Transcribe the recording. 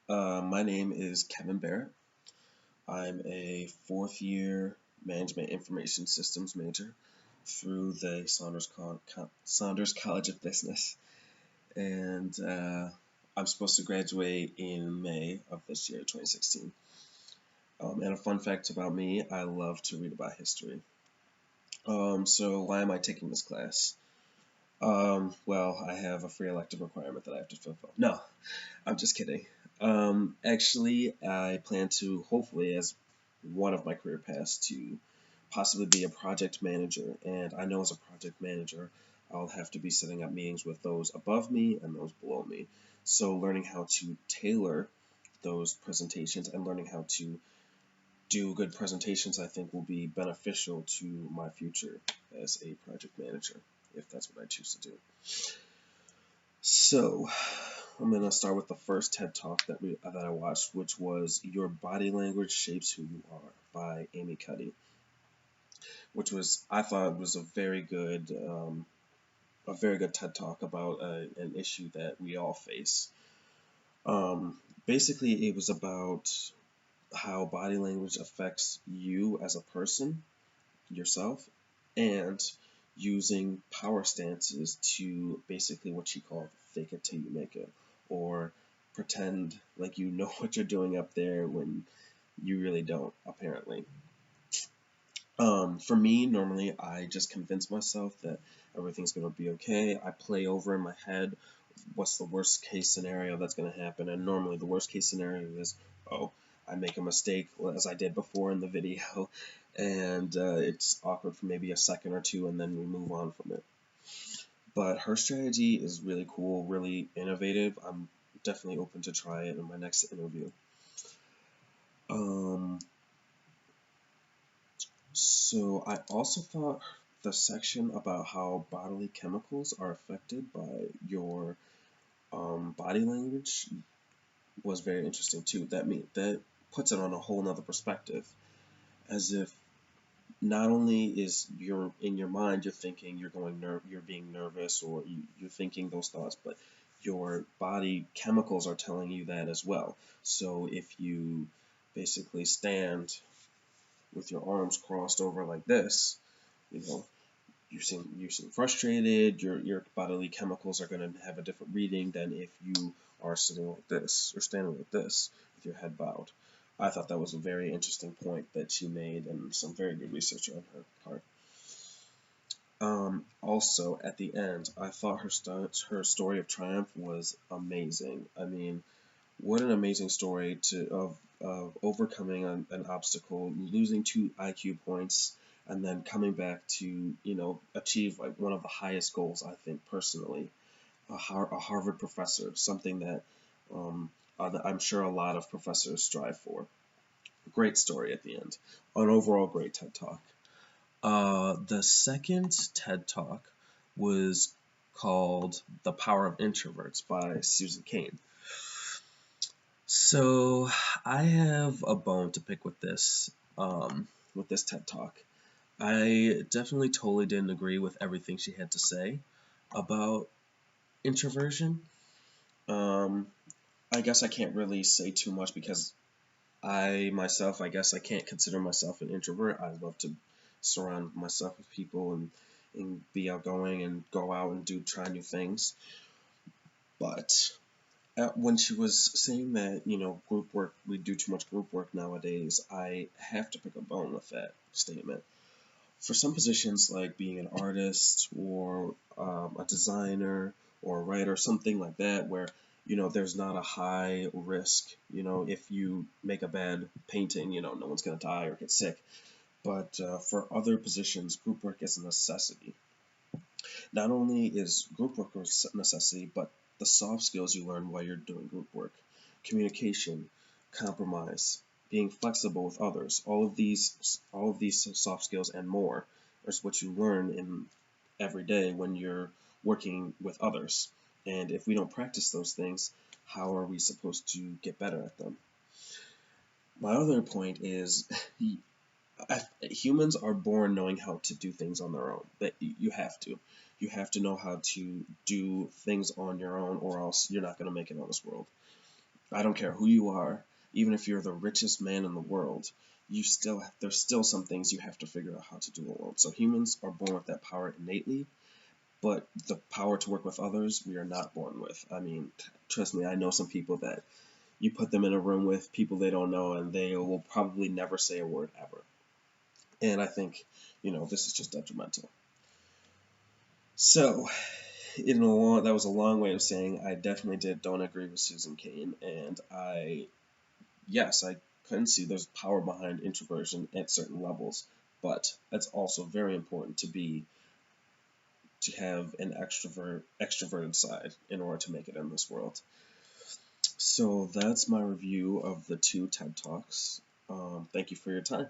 My name is Kevin Barrett. I'm a fourth year Management Information Systems major through the Saunders College of Business. And I'm supposed to graduate in May of this year, 2016. And a fun fact about me, I love to read about history. So why am I taking this class? Well, I have a free elective requirement that I have to fulfill. No, I'm just kidding. Actually, I plan to hopefully, as one of my career paths, to possibly be a project manager. And I know as a project manager, I'll have to be setting up meetings with those above me and those below me. So learning how to tailor those presentations and learning how to do good presentations, I think will be beneficial to my future as a project manager, if that's what I choose to do. So, I'm gonna start with the first TED Talk that I watched, which was "Your Body Language Shapes Who You Are" by Amy Cuddy, which was I thought was a very good TED Talk about an issue that we all face. Basically, it was about how body language affects you as a person, yourself, and using power stances to basically what she called fake it till you make it, or pretend like you know what you're doing up there when you really don't, apparently. For me, normally I just convince myself that everything's going to be okay. I play over in my head what's the worst case scenario that's going to happen, and normally the worst case scenario is, oh, I make a mistake as I did before in the video, and it's awkward for maybe a second or two, and then we move on from it. But her strategy is really cool, really innovative. I'm definitely open to try it in my next interview. Um, so I also thought the section about how bodily chemicals are affected by your body language was very interesting too. That puts it on a whole nother perspective, as if not only is you're in your mind you're thinking you're being nervous or you're thinking those thoughts, but your body chemicals are telling you that as well. So if you basically stand with your arms crossed over like this, you know, you seem frustrated. Your bodily chemicals are going to have a different reading than if you are sitting like this or standing like this with your head bowed. I thought that was a very interesting point that she made, and some very good research on her part. Also, at the end, I thought her story of triumph was amazing. I mean, what an amazing story of overcoming an obstacle, losing 2 IQ points, and then coming back to achieve like one of the highest goals, I think personally, a Harvard professor, something that um, I'm sure a lot of professors strive for. Great story at the end. An overall great TED Talk. The second TED Talk was called "The Power of Introverts" by Susan Cain. So I have a bone to pick with this TED Talk. I definitely totally didn't agree with everything she had to say about introversion. Um, I guess I can't really say too much because I guess I can't consider myself an introvert. I love to surround myself with people and be outgoing and go out and try new things. But when she was saying that, group work, we do too much group work nowadays, I have to pick a bone with that statement. For some positions, like being an artist or a designer or a writer, something like that, where there's not a high risk. If you make a bad painting, no one's gonna die or get sick. But for other positions, group work is a necessity. Not only is group work a necessity, but the soft skills you learn while you're doing group work, communication, compromise, being flexible with others, all of these soft skills and more is what you learn in every day when you're working with others. And if we don't practice those things, how are we supposed to get better at them? My other point is humans are born knowing how to do things on their own. That you have to. You have to know how to do things on your own, or else you're not going to make it on this world. I don't care who you are, even if you're the richest man in the world, there's still some things you have to figure out how to do alone. So humans are born with that power innately, but the power to work with others we are not born with. I mean, trust me, I know some people that you put them in a room with people they don't know and they will probably never say a word ever. And I think, this is just detrimental. So, that was a long way of saying I definitely don't agree with Susan Cain, and yes, I can see there's power behind introversion at certain levels, but it's also very important to have an extroverted side in order to make it in this world. So that's my review of the two TED Talks. Thank you for your time.